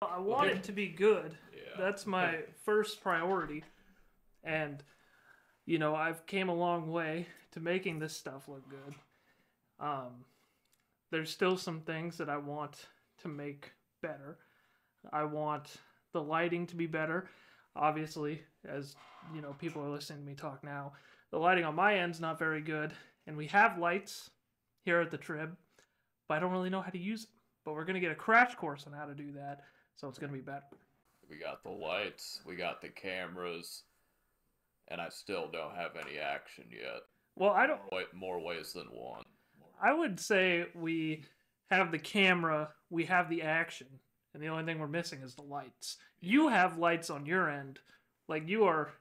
I want it to be good. Yeah. That's my first priority. And, I've came a long way to making this stuff look good. Um, there's still some things that I want to make better. I want the lighting to be better. Obviously, as people are listening to me talk now, the lighting on my end's not very good, and we have lights here at the Trib, but I don't really know how to use them. But we're gonna get a crash course on how to do that, so it's gonna be better. We got the lights, we got the cameras, and I still don't have any action yet. Well, I don't. More ways than one. I would say we have the camera, we have the action, and the only thing we're missing is the lights. You have lights on your end, like you're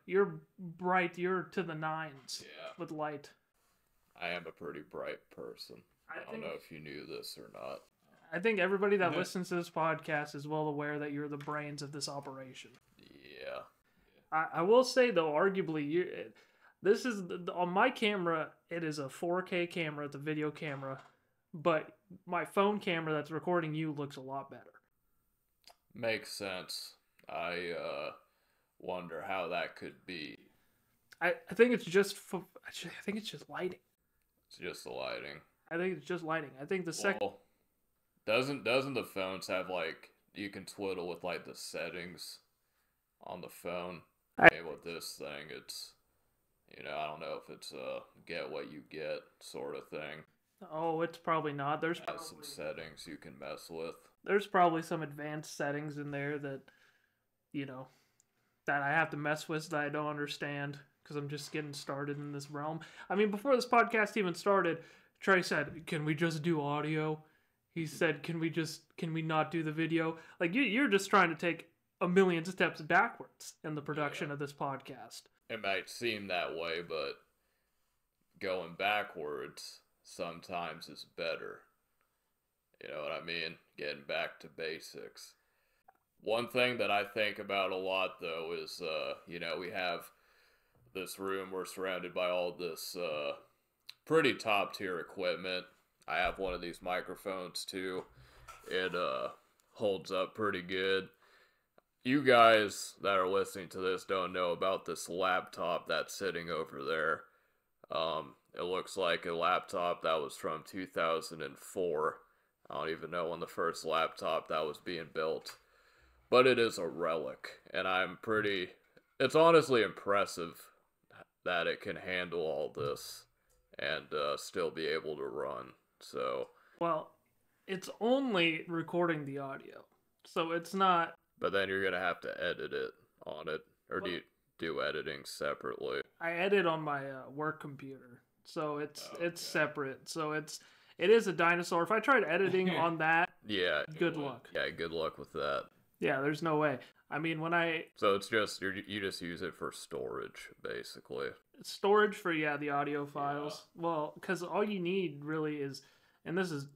bright. You're to the nines with light. I am a pretty bright person. I don't know if you knew this or not. I think everybody that listens to this podcast is well aware that you're the brains of this operation. Yeah. I will say though, arguably, this is on my camera. It is a 4K camera, it's a video camera, but my phone camera that's recording you looks a lot better. Makes sense. I wonder how that could be. I think it's just lighting. It's just the lighting. I think it's just lighting. I think the second. Well, doesn't the phones have like you can twiddle with like the settings on the phone? With this thing, it's I don't know if it's a get what you get sort of thing. Oh, it's probably not. There's some settings you can mess with. There's probably some advanced settings in there that that I have to mess with that I don't understand because I'm just getting started in this realm. I mean, before this podcast even started, Trey said, "Can we just do audio?" He said, "Can we not do the video?" Like you're just trying to take a million steps backwards in the production of this podcast. It might seem that way, but going backwards sometimes is better. You know what I mean? Getting back to basics. One thing that I think about a lot, though, is, we have this room. We're surrounded by all this pretty top-tier equipment. I have one of these microphones, too. It holds up pretty good. You guys that are listening to this don't know about this laptop that's sitting over there. It looks like a laptop that was from 2004. I don't even know when the first laptop that was being built. But it is a relic, and it's honestly impressive that it can handle all this and still be able to run. So, well, it's only recording the audio, so it's not. But then you're gonna have to edit it on it, or do you do editing separately? I edit on my work computer, so it's separate. So it is a dinosaur. If I tried editing on that, good luck. Yeah, good luck with that. Yeah, there's no way. I mean, So it's just you just use it for storage, basically. Storage for the audio files. Yeah. Well, because all you need really is, and this is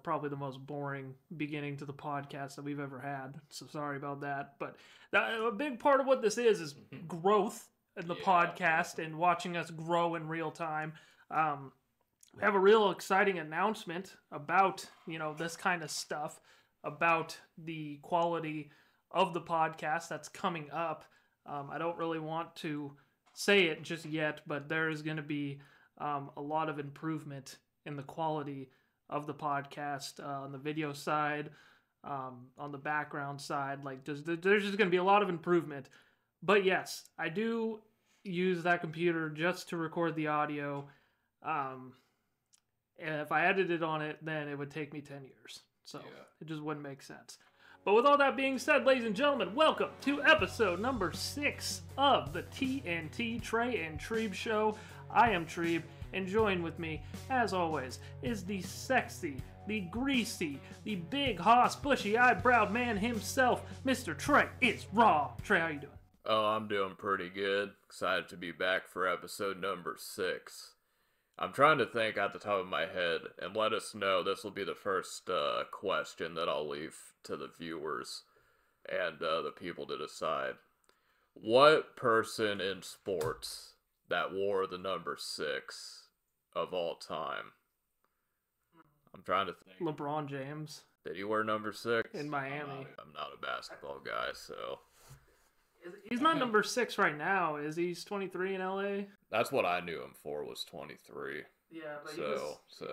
probably the most boring beginning to the podcast that we've ever had. So sorry about that, but a big part of what this is growth in the podcast and watching us grow in real time. We have a real exciting announcement about this kind of stuff, about the quality of the podcast that's coming up. I don't really want to say it just yet, but there is going to be a lot of improvement in the quality of the podcast on the video side, on the background side. Like there's just going to be a lot of improvement. But yes, I do use that computer just to record the audio. And if I edited on it, then it would take me 10 years. So it just wouldn't make sense. But with all that being said, ladies and gentlemen, welcome to episode number 6 of the TNT Trey and Treeb Show. I am Treeb, and joined with me, as always, is the sexy, the greasy, the big hoss, bushy eyebrowed man himself, Mr. Trey. It's Raw. Trey, how you doing? Oh, I'm doing pretty good. Excited to be back for episode number 6. I'm trying to think at the top of my head, and let us know. This will be the first question that I'll leave to the viewers and the people to decide. What person in sports that wore the number 6 of all time? I'm trying to think. LeBron James. Did he wear number 6? In Miami. I'm not a basketball guy, so... He's not number 6 right now, is he? He's 23 in LA? That's what I knew him for, was 23. Yeah, but he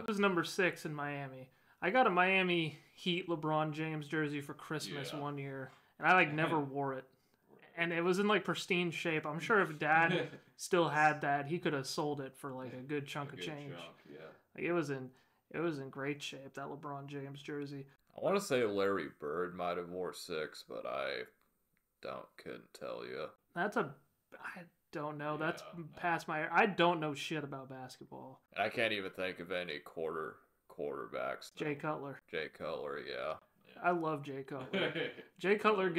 was number 6 in Miami. I got a Miami Heat LeBron James jersey for Christmas one year, and I never wore it. And it was in pristine shape. I'm sure if Dad still had that, he could have sold it for a good chunk of change. It was in great shape, that LeBron James jersey. I want to say Larry Bird might have wore 6, but I couldn't tell you. I don't know. That's past my... I don't know shit about basketball. I can't even think of any quarterbacks. Jay Cutler. Jay Cutler, yeah. I love Jay Cutler. Jay Cutler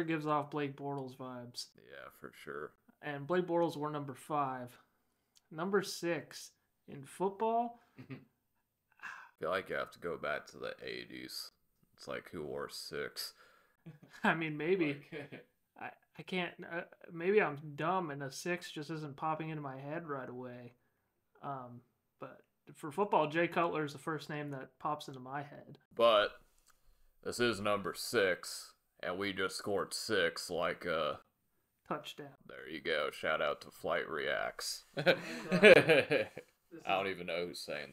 gives off Blake Bortles vibes. Yeah, for sure. And Blake Bortles wore number 5. Number 6 in football. I feel like you have to go back to the 80s. It's who wore 6? I mean, maybe. I can't. Maybe I'm dumb and a 6 just isn't popping into my head right away. But for football, Jay Cutler is the first name that pops into my head. But this is number 6, and we just scored 6 touchdown. There you go. Shout out to Flight Reacts. I don't even know who's saying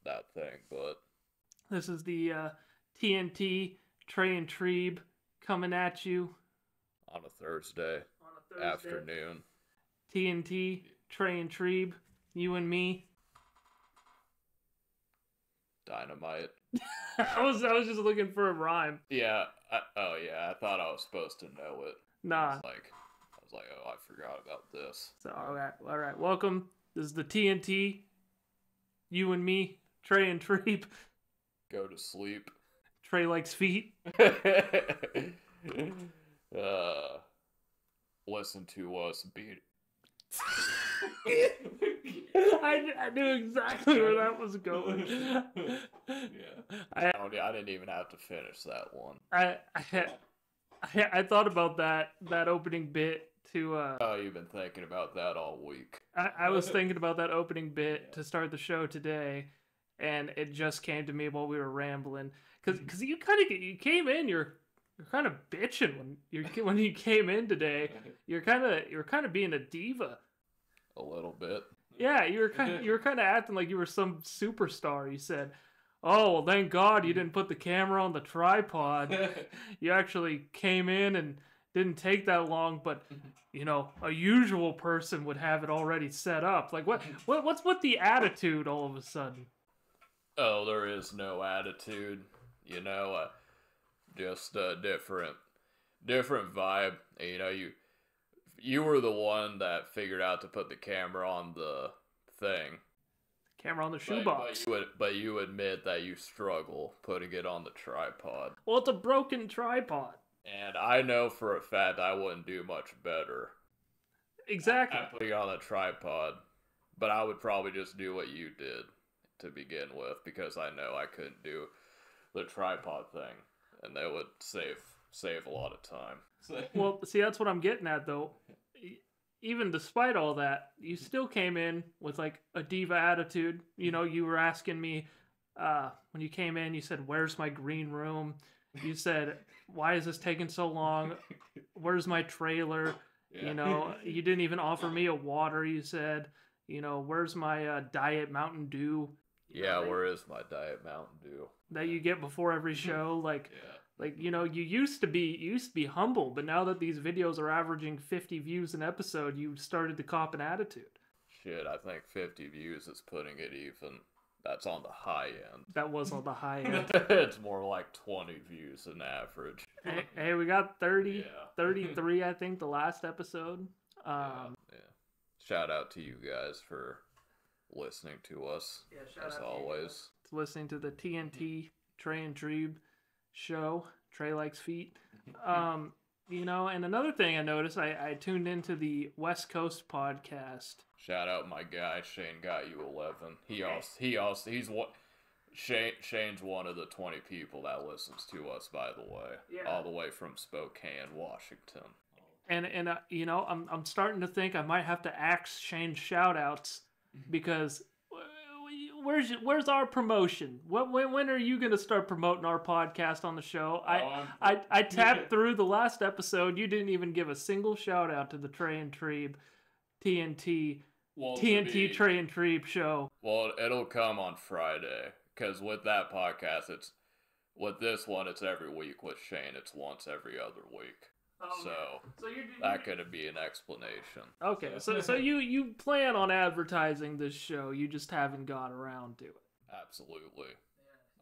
that thing, but this is the TNT Trey and Treeb coming at you on a Thursday afternoon. TNT Trey and Treeb, you and me. Dynamite. I was just looking for a rhyme. Yeah. I thought I was supposed to know it. Nah. I was like, oh, I forgot about this. So all right. Welcome. This is the TNT. You and me, Trey and Treeb. Go to sleep. Trey likes feet. Listen to us beat. I knew exactly where that was going. I didn't even have to finish that one. I thought about that opening bit to. Oh, you've been thinking about that all week. I was thinking about that opening bit to start the show today, and it just came to me while we were rambling. Because you came in, you're kind of bitching when you came in today. You're kind of being a diva. A little bit. Yeah, you were kind of acting like you were some superstar. You said, "Oh, well, thank God you didn't put the camera on the tripod. You actually came in and didn't take that long, but a usual person would have it already set up." What's with the attitude all of a sudden? Oh, there is no attitude. Just a different vibe. You were the one that figured out to put the camera on the thing. Camera on the shoebox. But you admit that you struggle putting it on the tripod. Well, it's a broken tripod. And I know for a fact I wouldn't do much better. Exactly. At putting it on a tripod. But I would probably just do what you did to begin with, because I know I couldn't do the tripod thing. And that would save a lot of time. Well, see, that's what I'm getting at, though. Even despite all that, you still came in with a diva attitude. You were asking me when you came in. You said, "Where's my green room?" You said, "Why is this taking so long? Where's my trailer?" Yeah. You didn't even offer me a water. You said, "Where's my Diet Mountain Dew?" Yeah, where is my Diet Mountain Dew? That you get before every show, you used to be humble, but now that these videos are averaging 50 views an episode, you started to cop an attitude. Shit, I think 50 views is putting it even. That's on the high end. That was on the high end. It's more like 20 views an average. Hey, we got 30, 33, I think, the last episode. Yeah. Shout out to you guys for listening to us, as always. Listening to the TNT Trey and Treeb show. Trey likes feet. And another thing I noticed, I tuned into the West Coast podcast. Shout out my guy Shane Got You 11. Shane's one of the 20 people that listens to us, by the way. Yeah. All the way from Spokane, Washington. And I'm starting to think I might have to axe Shane's shout outs, because where's our promotion? When are you gonna start promoting our podcast on the show? I tapped through the last episode. You didn't even give a single shout out to the Trey and Treeb TNT Trey and Treeb show. Well, it'll come on Friday because with that podcast, with this one, it's every week. With Shane, it's once every other week. So that could be an explanation. Okay, so you plan on advertising this show, you just haven't got around to it. Absolutely.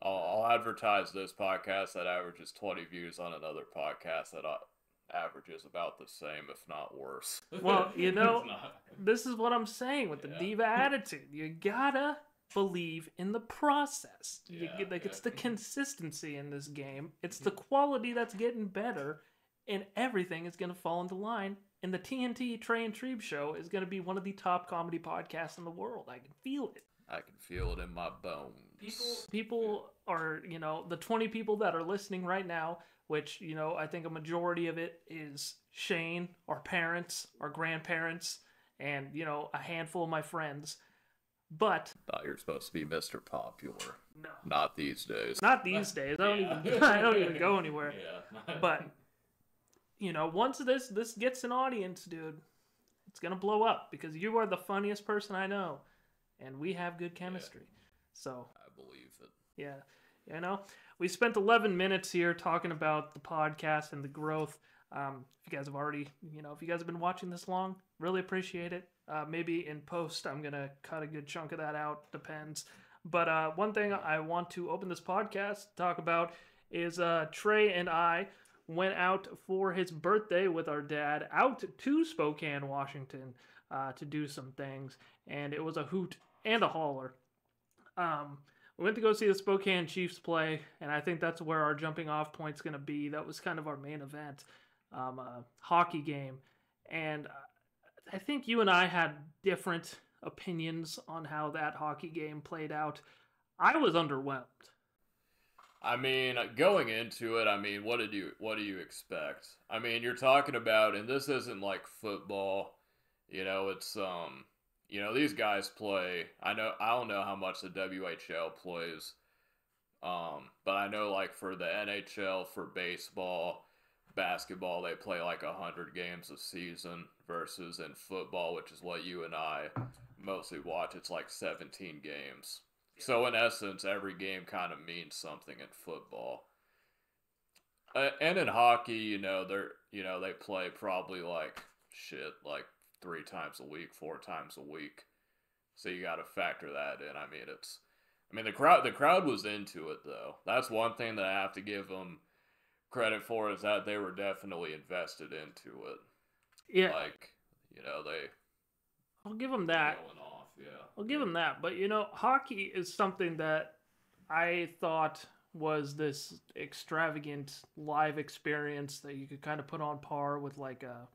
I'll advertise this podcast that averages 20 views on another podcast that averages about the same, if not worse. Well, this is what I'm saying with the diva attitude. You gotta believe in the process. It's the consistency in this game. It's the quality that's getting better. And everything is going to fall into line. And the TNT Trey and Treeb show is going to be one of the top comedy podcasts in the world. I can feel it. I can feel it in my bones. People are, the 20 people that are listening right now, which, I think a majority of it is Shane, our parents, our grandparents, and, a handful of my friends. But thought you were supposed to be Mr. Popular. No. Not these days. Not these days. I don't even go anywhere. Yeah. But once this gets an audience, dude, it's gonna blow up because you are the funniest person I know, and we have good chemistry. So I believe it. Yeah, we spent 11 minutes here talking about the podcast and the growth. If you guys have already, if you guys have been watching this long, really appreciate it. Maybe in post, I'm gonna cut a good chunk of that out. Depends. But one thing I want to open this podcast to talk about is Trey and I went out for his birthday with our dad out to Spokane, Washington, to do some things, and it was a hoot and a holler. We went to go see the Spokane Chiefs play, and I think that's where our jumping off point's going to be. That was kind of our main event, hockey game, and I think you and I had different opinions on how that hockey game played out. I was underwhelmed. I mean, going into it, what do you expect? I mean, you're talking about, and this isn't like football, it's, these guys play, I don't know how much the WHL plays, but I know like for the NHL, for baseball, basketball, they play like 100 games a season versus in football, which is what you and I mostly watch, it's like 17 games. So in essence, every game kind of means something in football. And in hockey, they play probably like 3 times a week, 4 times a week. So you got to factor that in. The crowd was into it though. That's one thing that I have to give them credit for, is that they were definitely invested into it. Yeah. I'll give them that. Going off, yeah. I'll give them that. But, hockey is something that I thought was this extravagant live experience that you could kind of put on par with like a,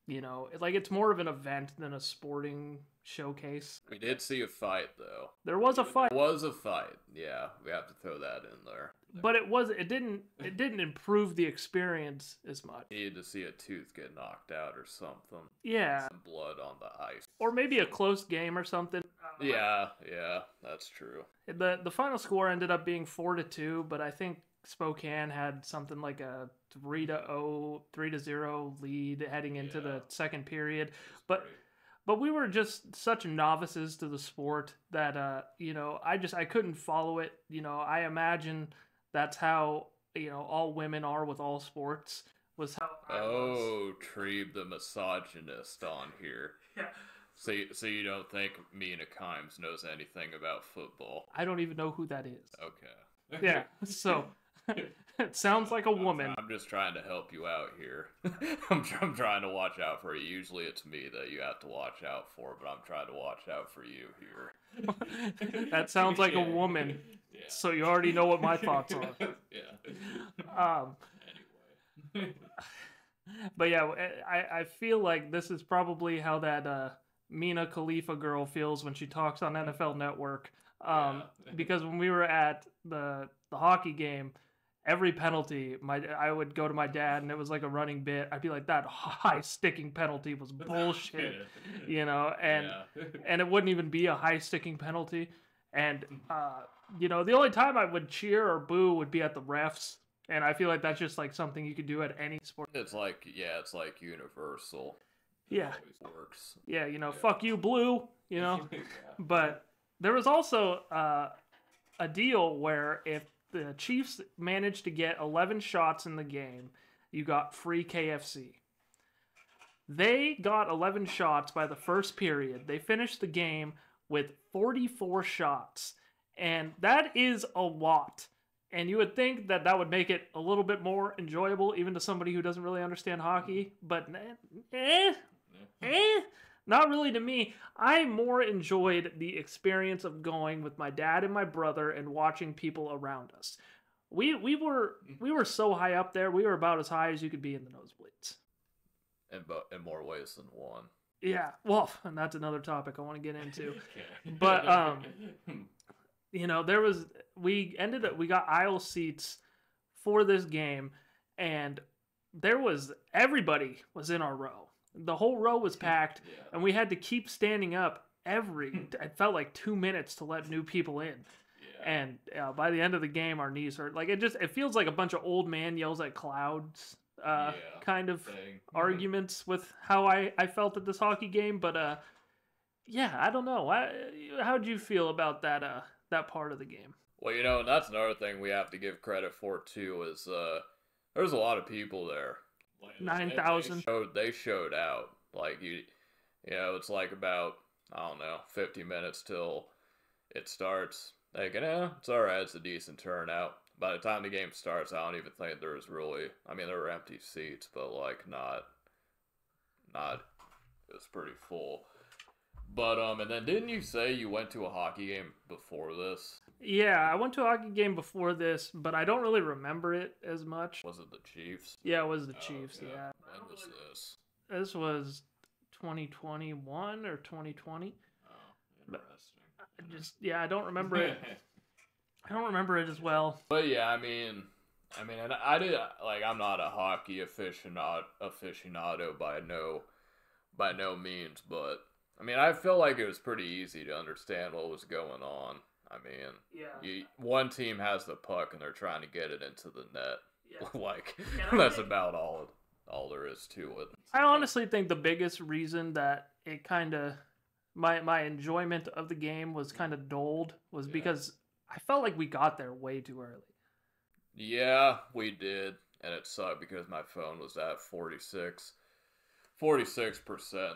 it's more of an event than a sporting showcase. We did see a fight though. There was a fight. There was a fight. Yeah, we have to throw that in there. But it didn't improve the experience as much. Needed to see a tooth get knocked out or something. Yeah. Some blood on the ice. Or maybe a close game or something. Yeah, that's true. The final score ended up being 4-2, but I think Spokane had something like a 3-0 lead heading into the second period. But we were just such novices to the sport that I couldn't follow it. I imagine that's how all women are with all sports. Was how I was. Treeb the misogynist on here. Yeah. So you don't think Mina Kimes knows anything about football? I don't even know who that is. Okay. Yeah. So it sounds like a woman. I'm just trying to help you out here. I'm trying to watch out for you. Usually it's me that you have to watch out for, but I'm trying to watch out for you here. That sounds like a woman. Yeah. So you already know what my thoughts are. Yeah. Anyway. But yeah, I feel like this is probably how that Mina Khalifa girl feels when she talks on NFL Network. Because when we were at the hockey game, every penalty, I would go to my dad, and it was like a running bit. I'd be like, that high sticking penalty was bullshit, and it wouldn't even be a high sticking penalty. And you know, the only time I would cheer or boo would be at the refs, and I feel like that's just like something you could do at any sport. It's like universal. Yeah, Always works. yeah, you know, fuck you, blue, you know. But there was also a deal where if the Chiefs managed to get 11 shots in the game, you got free KFC. They got 11 shots by the first period. They finished the game with 44 shots. And that is a lot. And you would think that that would make it a little bit more enjoyable, even to somebody who doesn't really understand hockey. But not really to me. I more enjoyed the experience of going with my dad and my brother and watching people around us. We were so high up there. We were about as high as you could be in the nosebleeds. In more ways than one. Yeah, well, and that's another topic I want to get into. But you know, we got aisle seats for this game, and everybody was in our row. The whole row was packed, and we had to keep standing up it felt like 2 minutes to let new people in. And by the end of the game, our knees hurt. Like it feels like a bunch of old man yells at clouds kind of arguments with how I felt at this hockey game. But yeah, I don't know. How'd you feel about that part of the game? Well, you know, and that's another thing we have to give credit for too is there's a lot of people there. 9,000. They showed out. Like you know, it's like about, I don't know, 50 minutes till it starts. Thinking, it's all right. It's a decent turnout. By the time the game starts, I don't even think there was really. I mean, there were empty seats, but like not. It was pretty full. But and then didn't you say you went to a hockey game before this? Yeah, I went to a hockey game before this, but I don't really remember it as much. Was it the Chiefs? Yeah, it was the Chiefs. Okay. Yeah. When was this? This was 2021 or 2020. Oh, interesting. I don't remember it. I don't remember it as well. But yeah, I mean, and I did like I'm not a hockey aficionado by no means, but I mean I felt like it was pretty easy to understand what was going on. I mean, one team has the puck and they're trying to get it into the net. Yeah. Like that's about all there is to it. I honestly think the biggest reason that it kind of my enjoyment of the game was kind of dulled was because I felt like we got there way too early. Yeah, we did, and it sucked because my phone was at 46%.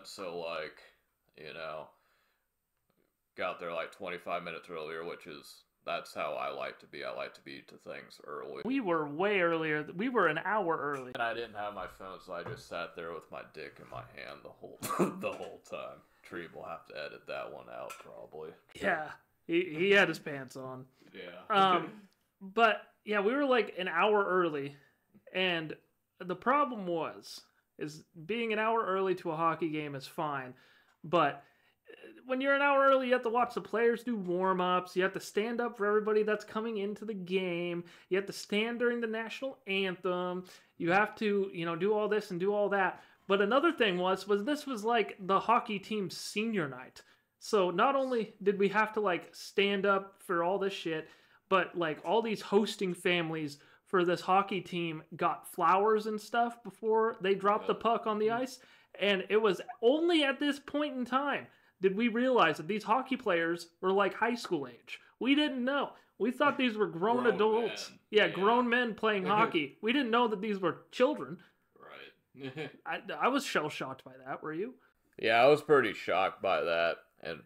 So like, you know, got there like 25 minutes earlier, that's how I like to be. I like to be to things early. We were way earlier. We were an hour early. And I didn't have my phone, so I just sat there with my dick in my hand the whole time. Treeb will have to edit that one out probably. Yeah, he had his pants on. Yeah. But yeah, we were like an hour early, and the problem is being an hour early to a hockey game is fine, but when you're an hour early, you have to watch the players do warm-ups. You have to stand up for everybody that's coming into the game. You have to stand during the national anthem. You have to, you know, do all this and do all that. But another thing was this was like the hockey team's senior night. So not only did we have to like stand up for all this shit, but like all these hosting families for this hockey team got flowers and stuff before they dropped the puck on the ice. And it was only at this point in time did we realize that these hockey players were like high school age. We didn't know. We thought these were grown adults. Yeah, grown men playing hockey. We didn't know that these were children. Right. I was shell-shocked by that. Were you? Yeah, I was pretty shocked by that. And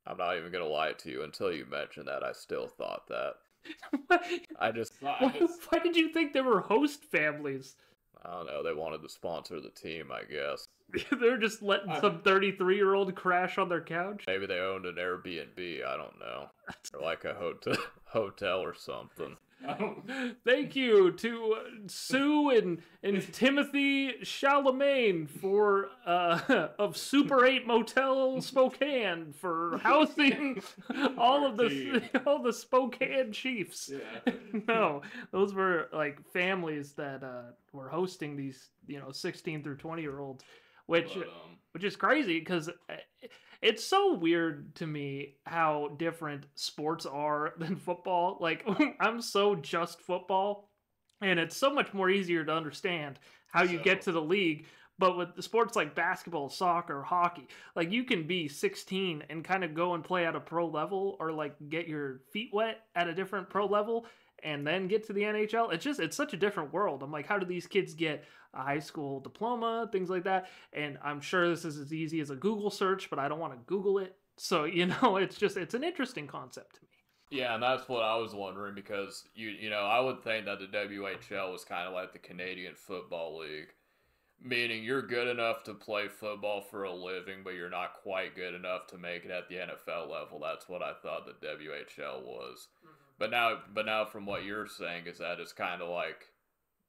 I'm not even going to lie to you. Until you mentioned that, I still thought that. I just thought... Why did you think they were host families? I don't know. They wanted to sponsor the team, I guess. They're just letting some 33-year-old crash on their couch? Maybe they owned an Airbnb. I don't know. Or like a hotel or something. Thank you to Sue and Timothy Chalamet for of Super 8 Motel Spokane for housing all the Spokane Chiefs. Yeah. No, those were like families that were hosting these 16 through 20-year-olds. which is crazy because it's so weird to me how different sports are than football. Like, I'm so just football, and it's so much more easier to understand how you get to the league. But with the sports like basketball, soccer, hockey, like you can be 16 and kind of go and play at a pro level, or like get your feet wet at a different pro level and then get to the NHL. It's such a different world. I'm like, how do these kids get a high school diploma, things like that? And I'm sure this is as easy as a Google search, but I don't want to Google it. So, it's an interesting concept to me. Yeah, and that's what I was wondering, because I would think that the WHL was kind of like the Canadian Football League. Meaning you're good enough to play football for a living, but you're not quite good enough to make it at the NFL level. That's what I thought the WHL was. Mm-hmm. But now from what you're saying is that it's kind of like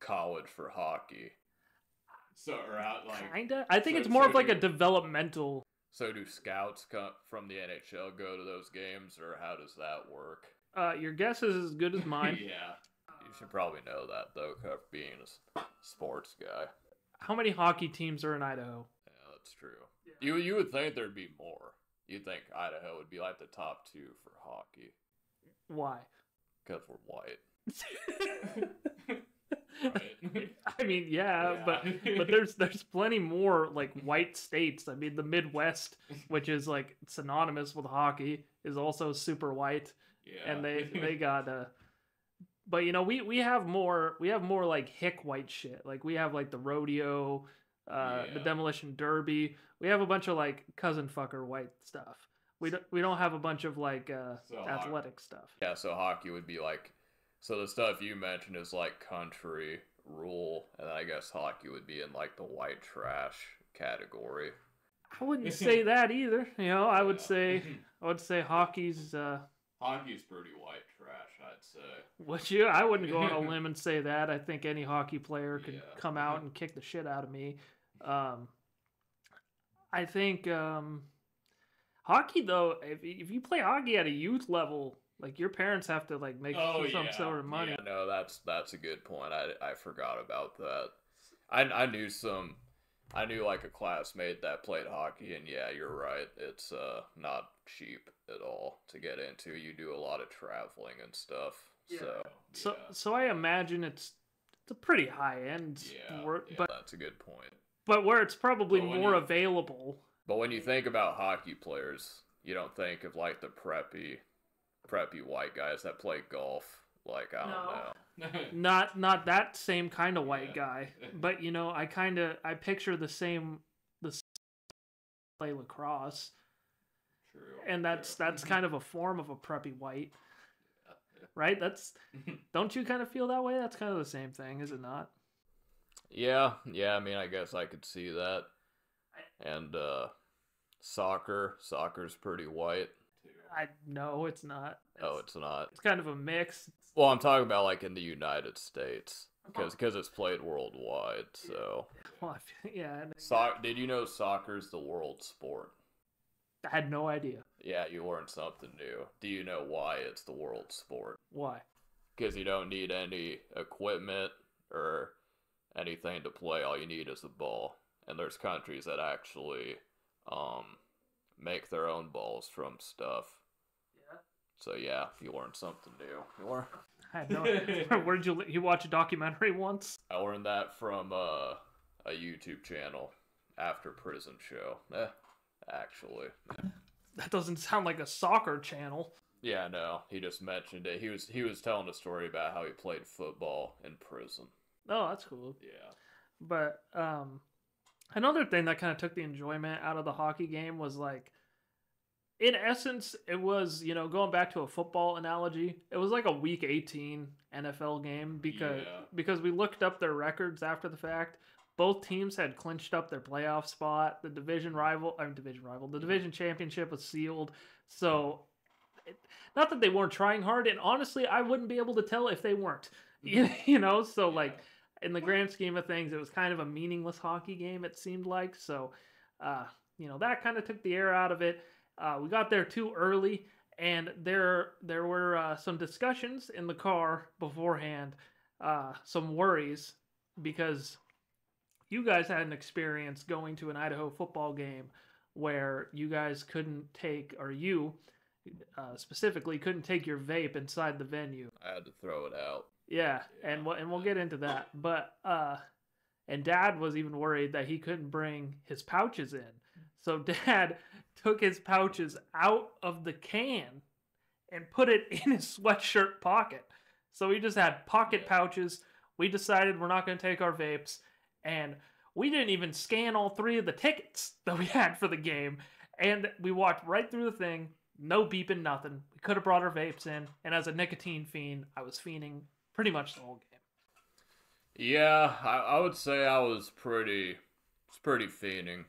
college for hockey. So, kinda. I think it's more of like a developmental. So do scouts from the NHL go to those games, or how does that work? Your guess is as good as mine. Yeah. You should probably know that, though, being a sports guy. How many hockey teams are in Idaho? Yeah, that's true. Yeah. You would think there'd be more. You'd think Idaho would be like the top 2 for hockey. Why? Because we're white. Right. I mean, yeah, but there's plenty more like white states. I mean, the Midwest, which is like synonymous with hockey, is also super white. Yeah. And they got but we have more like hick white shit. Like we have like the rodeo, the demolition derby. We have a bunch of like cousin fucker white stuff. We don't have a bunch of like athletic stuff. Yeah, so hockey would be like, so the stuff you mentioned is like country, rural, and I guess hockey would be in like the white trash category. I wouldn't say that either. I would say hockey's hockey's pretty white trash, I'd say. I wouldn't go on a limb and say that. I think any hockey player could come out and kick the shit out of me. I think hockey, though, if you play hockey at a youth level, like your parents have to like make some sort of money. Yeah, no, that's a good point. I forgot about that. I knew like a classmate that played hockey, and yeah, you're right. It's not cheap at all to get into. You do a lot of traveling and stuff. Yeah. So I imagine it's a pretty high end sport. But that's a good point. But where it's probably more available. But when you think about hockey players, you don't think of like the preppy white guys that play golf. Like, I don't know. Not that same kind of white guy. But I picture the same play lacrosse. True. And that's kind of a form of a preppy white. Right? Don't you kind of feel that way? That's kind of the same thing, is it not? Yeah, I mean, I guess I could see that. And soccer's pretty white. No, it's not. It's not. It's kind of a mix. Well, I'm talking about like in the United States, because it's played worldwide. So. Well, yeah. Did you know soccer's the world sport? I had no idea. Yeah, you learned something new. Do you know why it's the world sport? Why? Because you don't need any equipment or anything to play. All you need is a ball. And there's countries that actually make their own balls from stuff. Yeah. So yeah, you learned something new. I had no idea. Where did you watch a documentary once? I learned that from a YouTube channel, After Prison Show. Actually. That doesn't sound like a soccer channel. Yeah, no. He just mentioned it. He was telling a story about how he played football in prison. Oh, that's cool. Yeah. But another thing that kind of took the enjoyment out of the hockey game was like, in essence, it was, going back to a football analogy, it was like a week 18 NFL game because we looked up their records after the fact. Both teams had clinched up their playoff spot. The division championship was sealed. So, not that they weren't trying hard, and honestly, I wouldn't be able to tell if they weren't. So like, in the grand scheme of things, it was kind of a meaningless hockey game, it seemed like. So, that kind of took the air out of it. We got there too early, and there were some discussions in the car beforehand, some worries, because you guys had an experience going to an Idaho football game where you guys couldn't take, or you specifically couldn't take your vape inside the venue. I had to throw it out. Yeah, and we'll get into that. But and Dad was even worried that he couldn't bring his pouches in. So Dad took his pouches out of the can and put it in his sweatshirt pocket. So we just had pocket pouches. We decided we're not going to take our vapes, and we didn't even scan all 3 of the tickets that we had for the game. And we walked right through the thing, no beeping, nothing. We could have brought our vapes in, and as a nicotine fiend, I was fiending pretty much the whole game. Yeah, I would say I was pretty fiending.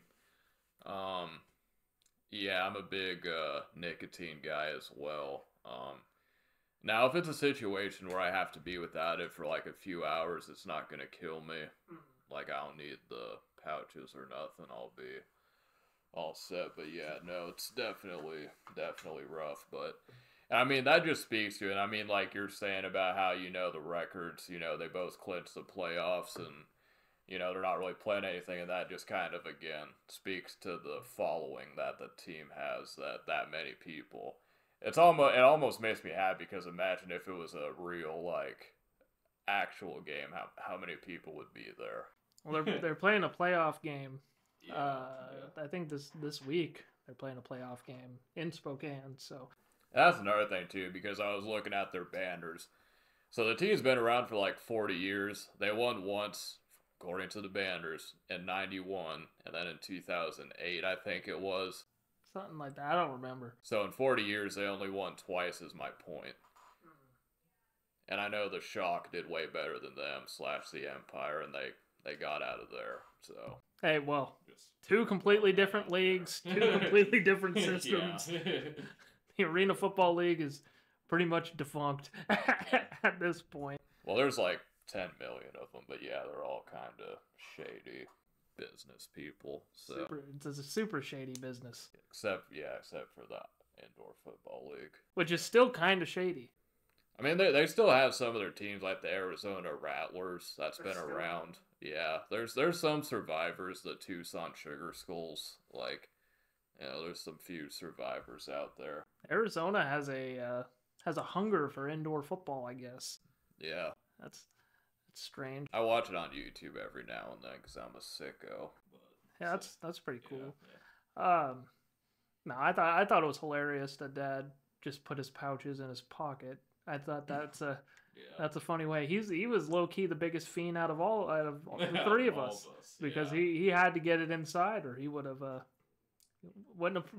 Yeah, I'm a big nicotine guy as well. Now, if it's a situation where I have to be without it for like a few hours, it's not going to kill me. Like, I don't need the pouches or nothing. I'll be all set. But yeah, no, it's definitely rough. But I mean, that just speaks to it. I mean, like you're saying about how, the records, they both clinched the playoffs and, they're not really playing anything. And that just kind of, again, speaks to the following that the team has, that many people. It almost makes me happy because imagine if it was a real, like, actual game, how many people would be there. Well, they're playing a playoff game. I think this week they're playing a playoff game in Spokane. So that's another thing too, because I was looking at their banners. So the team's been around for like 40 years. They won once, according to the banners, in '91, and then in 2008, I think it was. Something like that. I don't remember. So in 40 years, they only won twice, is my point. And I know the Shock did way better than them / the Empire, and they got out of there. So hey, well, 2 completely different leagues, 2 completely different systems. The Arena Football League is pretty much defunct at this point. Well, there's like 10 million of them, but yeah, they're all kind of shady business people. So it's a super shady business. Except for the Indoor Football League, which is still kind of shady. I mean, they still have some of their teams, like the Arizona Rattlers. That's been around. Yeah, there's some survivors, the Tucson Sugar Skulls. Like, there's some few survivors out there. Arizona has a hunger for indoor football, I guess. Yeah, that's strange. I watch it on YouTube every now and then because I'm a sicko. Yeah, that's pretty cool. Yeah. No, I thought it was hilarious that Dad just put his pouches in his pocket. I thought that's a funny way. He was low key the biggest fiend out of the 3 of us because he had to get it inside or he would have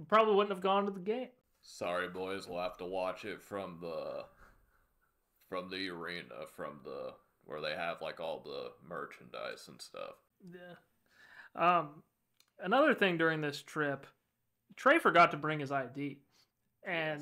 probably wouldn't have gone to the game. Sorry, boys, we'll have to watch it from the arena, where they have like all the merchandise and stuff. Yeah. Another thing during this trip, Trey forgot to bring his ID, and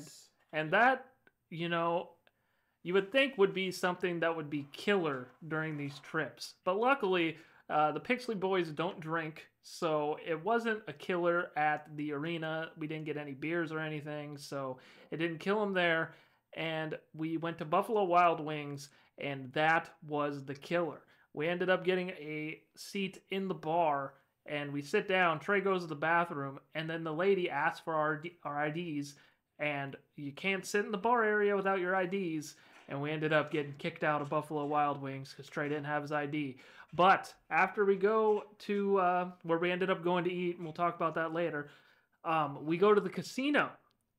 that you would think would be something that would be killer during these trips, but luckily the Pixley boys don't drink, so it wasn't a killer at the arena. We didn't get any beers or anything, so it didn't kill him there. And we went to Buffalo Wild Wings, and that was the killer. We ended up getting a seat in the bar, and we sit down. Trey goes to the bathroom, and then the lady asks for our IDs, and you can't sit in the bar area without your IDs. And we ended up getting kicked out of Buffalo Wild Wings because Trey didn't have his ID. But after we go to where we ended up going to eat, and we'll talk about that later, we go to the casino.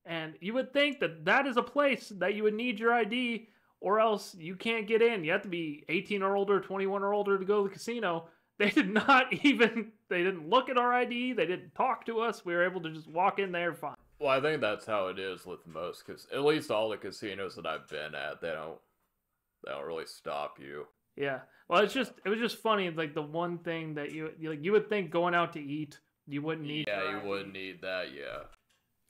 And you would think that is a place that you would need your ID or else you can't get in. You have to be 18 or older, 21 or older to go to the casino. They didn't look at our ID. They didn't talk to us. We were able to just walk in there fine. Well, I think that's how it is with most, because at least all the casinos that I've been at, they don't really stop you. Yeah. Well, it was just funny. Like the one thing that you would think going out to eat, you wouldn't need. Yeah, you wouldn't need that. Yeah.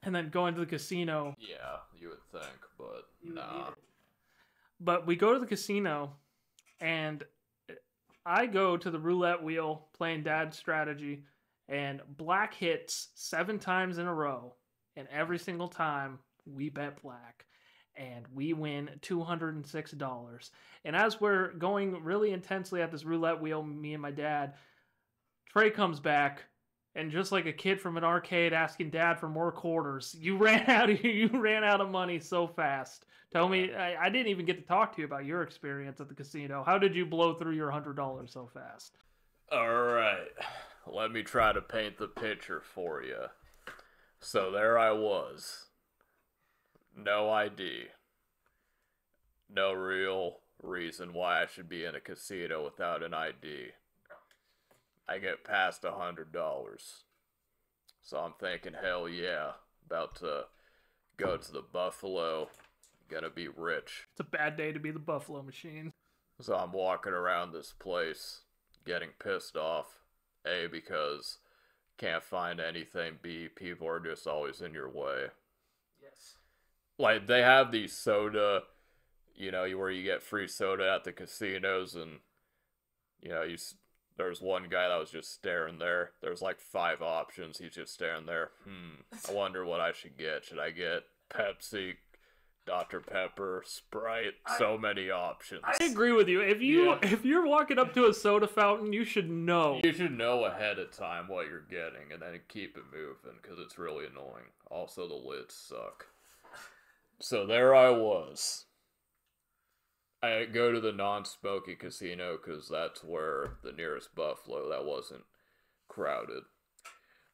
And then going to the casino. Yeah, you would think, but nah. But we go to the casino, and I go to the roulette wheel playing Dad's strategy, and black hits 7 times in a row. And every single time we bet black, and we win $206. And as we're going really intensely at this roulette wheel, me and my dad, Trey comes back, and just like a kid from an arcade asking dad for more quarters, you ran out of money so fast. Tell me, I didn't even get to talk to you about your experience at the casino. How did you blow through your $100 so fast? All right, let me try to paint the picture for you. So there I was. No ID. No real reason why I should be in a casino without an ID. I get past $100. So I'm thinking, hell yeah, about to go to the Buffalo, gonna be rich. It's a bad day to be the Buffalo Machine. So I'm walking around this place, getting pissed off. A, because can't find anything. B, people are just always in your way. Yes. Like, they have these soda, you know, where you get free soda at the casinos, and, you know, there's one guy that was just staring there. There's like 5 options. He's just staring there. I wonder what I should get. Should I get Pepsi, Dr. Pepper, Sprite? So many options. I agree with you. If you're walking up to a soda fountain, you should know. You should know ahead of time what you're getting, and then keep it moving, because it's really annoying. Also, the lids suck. So there I was. I go to the non-smoking casino because that's where the nearest Buffalo that wasn't crowded.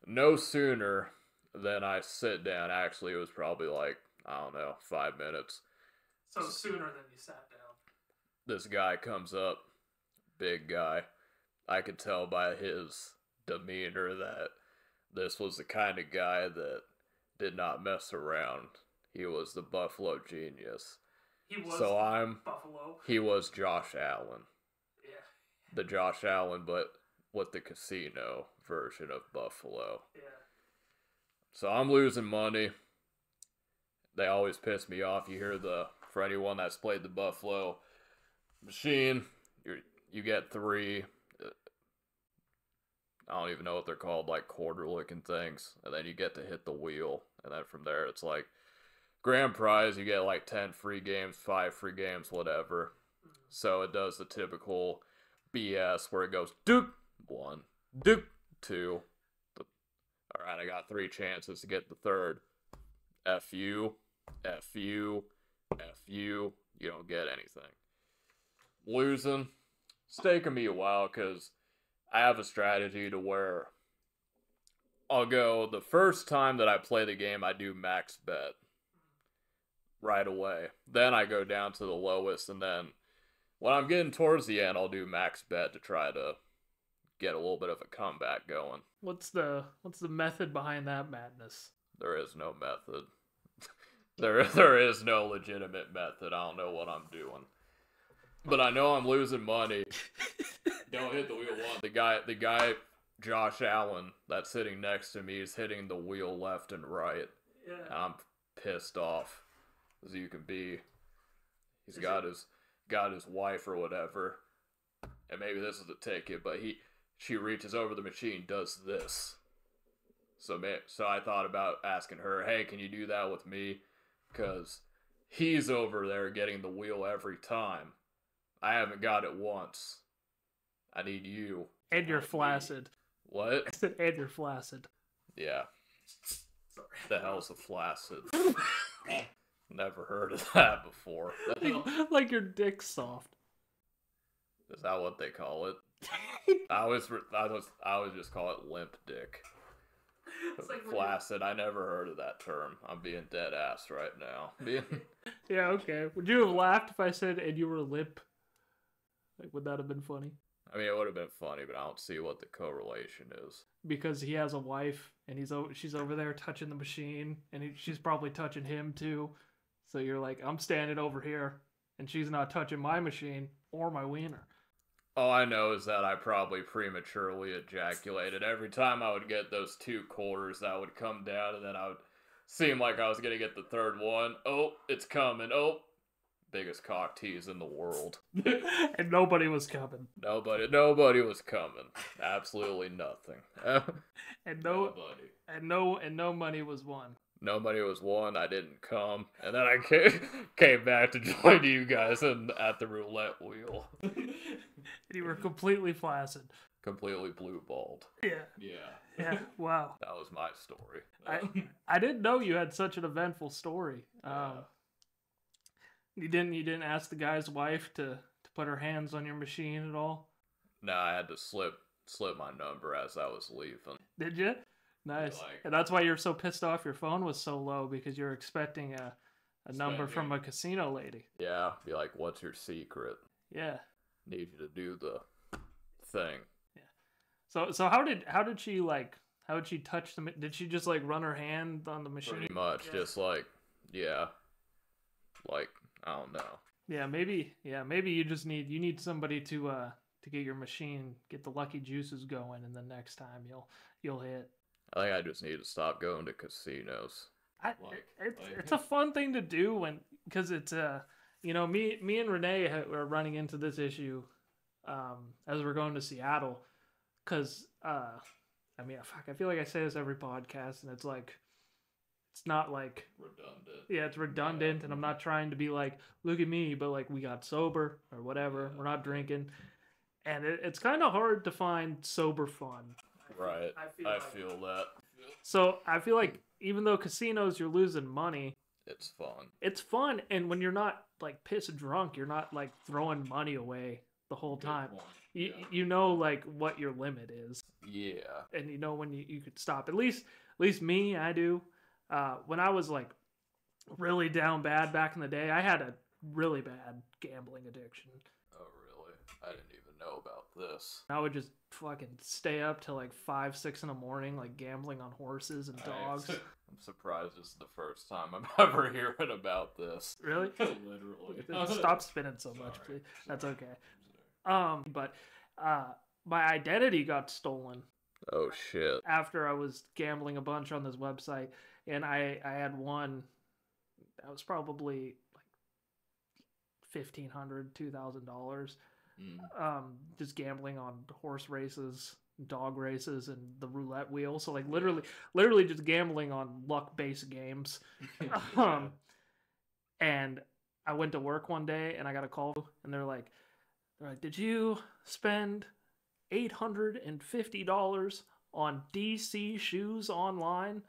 No sooner than I sit down, actually it was probably like, I don't know, 5 minutes. So sooner than you sat down. This guy comes up, big guy. I could tell by his demeanor that this was the kind of guy that did not mess around. He was the Buffalo genius. He was Buffalo. He was Josh Allen. Yeah. The Josh Allen, but with the casino version of Buffalo. Yeah. So I'm losing money. They always piss me off. You hear for anyone that's played the Buffalo machine, you get 3. I don't even know what they're called, like quarter-looking things. And then you get to hit the wheel. And then from there, it's like, grand prize, you get like 10 free games, 5 free games, whatever. So it does the typical BS where it goes, Duke 1, Duke 2. Alright, I got 3 chances to get the third. F you, F you, F you. You don't get anything. Losing. It's taking me a while because I have a strategy to where I'll go, the first time that I play the game, I do max bet. Right away. Then I go down to the lowest, and then when I'm getting towards the end, I'll do max bet to try to get a little bit of a comeback going. What's the method behind that madness? There is no method. there is no legitimate method. I don't know what I'm doing. But I know I'm losing money. Don't hit the wheel once. The guy Josh Allen that's sitting next to me is hitting the wheel left and right. Yeah. And I'm pissed off as you can be. He's got his wife or whatever, and maybe this is the ticket, but she reaches over the machine, does this. So I thought about asking her, hey, can you do that with me? Because he's over there getting the wheel every time. I haven't got it once. I need you. And you're flaccid. What? I said, and you're flaccid. Yeah. Sorry. The hell's a flaccid? Never heard of that before. Like your dick's soft. Is that what they call it? I always just call it limp dick. Like flaccid. I never heard of that term. I'm being dead ass right now. Yeah, okay. Would you have laughed if I said, and you were limp? Like, would that have been funny? I mean, it would have been funny, but I don't see what the correlation is. Because he has a wife, and she's over there touching the machine, and she's probably touching him too. So you're like, I'm standing over here, and she's not touching my machine or my wiener. All I know is that I probably prematurely ejaculated. Every time I would get those 2 quarters, that would come down, and then I would seem like I was going to get the third one. Oh, it's coming. Oh, biggest cock tease in the world. And nobody was coming. Nobody was coming. Absolutely nothing. And no money was won. No money was won. I didn't come, and then I came back to join you guys at the roulette wheel. And you were completely flaccid. completely blue balled. Yeah. Yeah. Wow. That was my story. I didn't know you had such an eventful story. You didn't ask the guy's wife to put her hands on your machine at all? No, I had to slip my number as I was leaving. Did you? Nice. And that's why you're so pissed off your phone was so low, because you're expecting a number from a casino lady. Yeah, be like, what's your secret? Yeah. Need you to do the thing. Yeah. So how did she touch the? Did she just like run her hand on the machine? Pretty much, just like, yeah, like I don't know. Yeah, maybe you just need somebody to get your machine, get the lucky juices going, and then next time you'll hit. I think I just need to stop going to casinos. It's a fun thing to do because it's me and Renee are running into this issue as we're going to Seattle, because I feel like I say this every podcast, and it's not like redundant. Yeah, it's redundant, and I'm not trying to be like, look at me, but like we got sober or whatever. We're not drinking, and it's kind of hard to find sober fun. Right. I feel that. So I feel like even though casinos, you're losing money, it's fun. It's fun, and when you're not like piss drunk, you're not like throwing money away the whole time. You know like what your limit is. Yeah. And you know when you could stop. At least me, I do. When I was like really down bad back in the day, I had a really bad gambling addiction. Oh really? I didn't even know about this. I would just fucking stay up till like 5, 6 in the morning, like gambling on horses and dogs. I'm surprised this is the first time I'm ever hearing about this. Really? Literally. Stop spinning so much, please. That's okay. But my identity got stolen. Oh shit. After I was gambling a bunch on this website, and I had one that was probably like $1,500, $2,000. Just gambling on horse races, dog races, and the roulette wheel. So like literally just gambling on luck-based games. And I went to work one day and I got a call, and they're like, did you spend $850 on DC shoes online?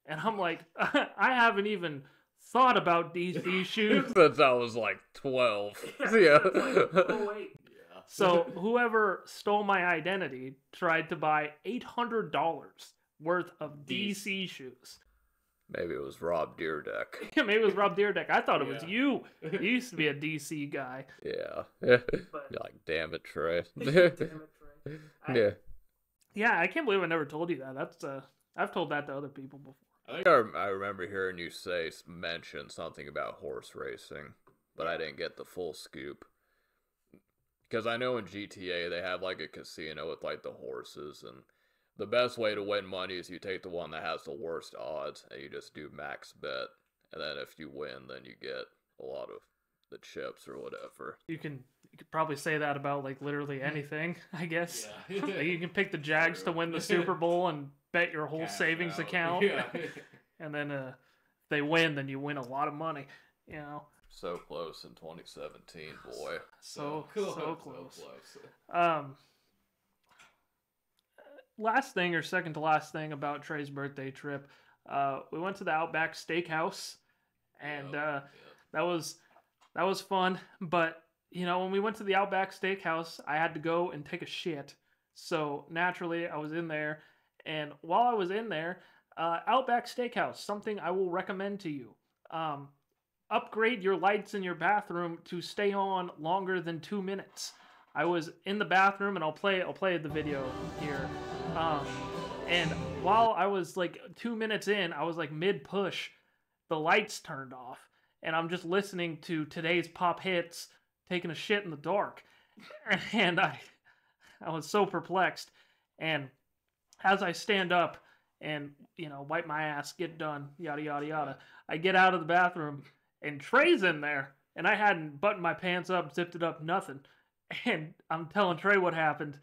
And I'm like, I haven't even thought about DC shoes since I was like 12. Yeah. Oh wait. So whoever stole my identity tried to buy $800 worth of DC shoes. Maybe it was Rob Deerdeck. Maybe it was Rob Deerdeck. I thought it was you. You used to be a DC guy. Yeah. But, you're like, damn it, Trey. Yeah. Yeah, I can't believe I never told you that. That's I've told that to other people before. I think I remember hearing you mention something about horse racing, but I didn't get the full scoop. Because I know in GTA they have like a casino with like the horses, and the best way to win money is you take the one that has the worst odds and you just do max bet, and then if you win, then you get a lot of the chips or whatever. You could probably say that about like literally anything, I guess. Yeah. Like you can pick the Jags to win the Super Bowl and bet your whole savings account. Yeah. And then if they win, then you win a lot of money, you know. So close in 2017, boy. So close. Last thing, or second to last thing about Trey's birthday trip, we went to the Outback Steakhouse, and that was fun. But you know, when we went to the Outback Steakhouse, I had to go and take a shit. So naturally, I was in there, and while I was in there, Outback Steakhouse, something I will recommend to you. Upgrade your lights in your bathroom to stay on longer than 2 minutes. I was in the bathroom, and I'll play the video here. And while I was like 2 minutes in, I was like mid-push, the lights turned off, and I'm just listening to today's pop hits, taking a shit in the dark. And I was so perplexed. And as I stand up and, you know, wipe my ass, get done, yada, yada, yada, I get out of the bathroom, and Trey's in there, and I hadn't buttoned my pants up, zipped it up, nothing. And I'm telling Trey what happened,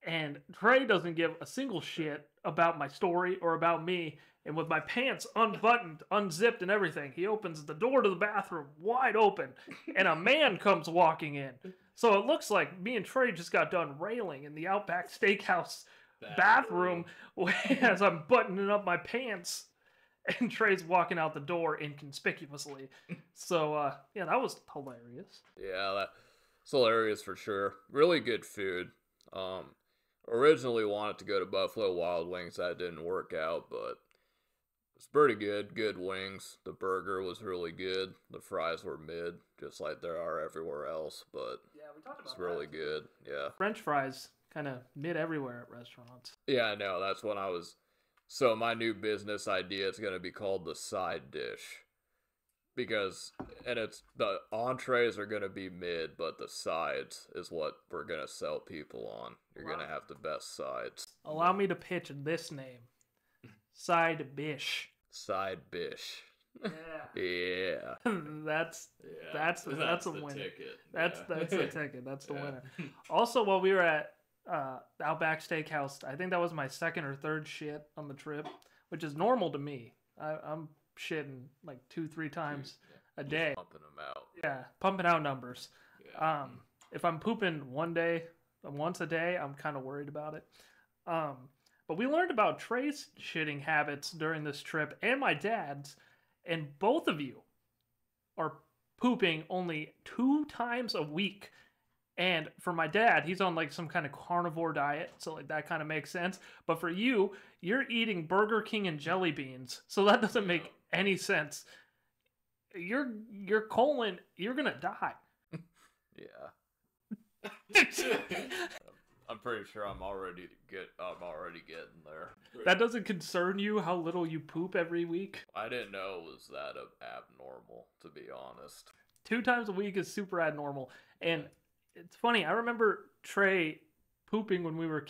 And Trey doesn't give a single shit about my story or about me. And with my pants unbuttoned, unzipped, and everything, he opens the door to the bathroom wide open, and a man comes walking in. So it looks like me and Trey just got done railing in the Outback Steakhouse bathroom as I'm buttoning up my pants, and Trey's walking out the door inconspicuously. So, yeah, that was hilarious. Yeah, that's hilarious for sure. Really good food. Originally wanted to go to Buffalo Wild Wings. That didn't work out, but it's pretty good. Good wings. The burger was really good. The fries were mid, just like there are everywhere else, but Yeah, we talked about it's really good. Yeah. French fries kind of mid everywhere at restaurants. Yeah, I know. That's when I was. So my new business idea is going to be called the side dish. Because, and it's, the entrees are going to be mid, but the sides is what we're going to sell people on. You're going to have the best sides. Allow me to pitch this name. Side bish. Side bish. Yeah. Yeah. That's a the winner. ticket. That's the ticket. That's the winner. Also, while we were at Outback Steakhouse, I think that was my second or third shit on the trip, which is normal to me. I'm shitting like 2-3 times a day. Just pumping them out. Yeah, pumping out numbers. Yeah. If I'm pooping once a day, I'm kind of worried about it. But we learned about Trey's shitting habits during this trip and my dad's, and both of you are pooping only 2 times a week. And for my dad, he's on like some kind of carnivore diet, so like that kind of makes sense. But for you, you're eating Burger King and jelly beans, so that doesn't make any sense. Your colon, you're gonna die. Yeah. I'm pretty sure I'm already getting there. That doesn't concern you how little you poop every week? I didn't know it was that abnormal, to be honest. 2 times a week is super abnormal. And it's funny, I remember Trey pooping when we were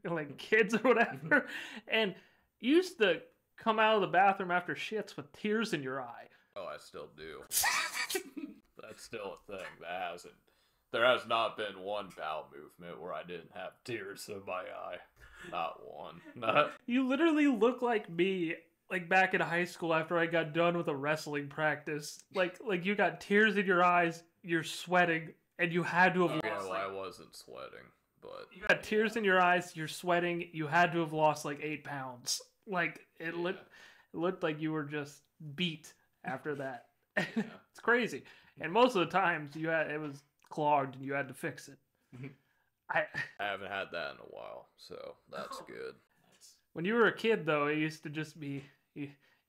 like kids or whatever, and you used to come out of the bathroom after shits with tears in your eye. Oh, I still do. That's still a thing. There has not been one bowel movement where I didn't have tears in my eye. Not one. You literally look like me, like back in high school after I got done with a wrestling practice. Like you got tears in your eyes, you're sweating, and you had to have lost. I wasn't sweating, but you got tears in your eyes, you're sweating, you had to have lost like 8 pounds. Like it looked like you were just beat after that. It's crazy. And most of the times it was clogged and you had to fix it. I haven't had that in a while, so that's good. When you were a kid, though, it used to just be,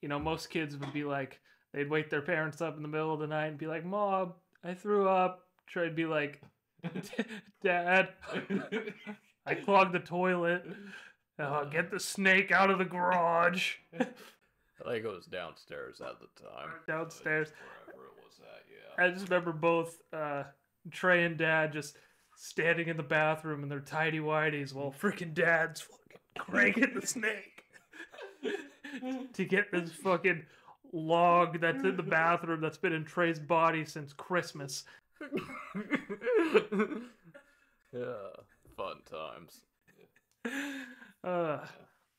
most kids would be like, they'd wake their parents up in the middle of the night and be like, "Mom, I threw up." Try'd be like, "Dad, I clogged the toilet. Get the snake out of the garage." I think it was downstairs at the time. Downstairs. Wherever it was at, yeah. I just remember both Trey and Dad just standing in the bathroom in their tidy whities while freaking Dad's fucking cranking the snake to get this fucking log that's in the bathroom that's been in Trey's body since Christmas. Yeah, fun times.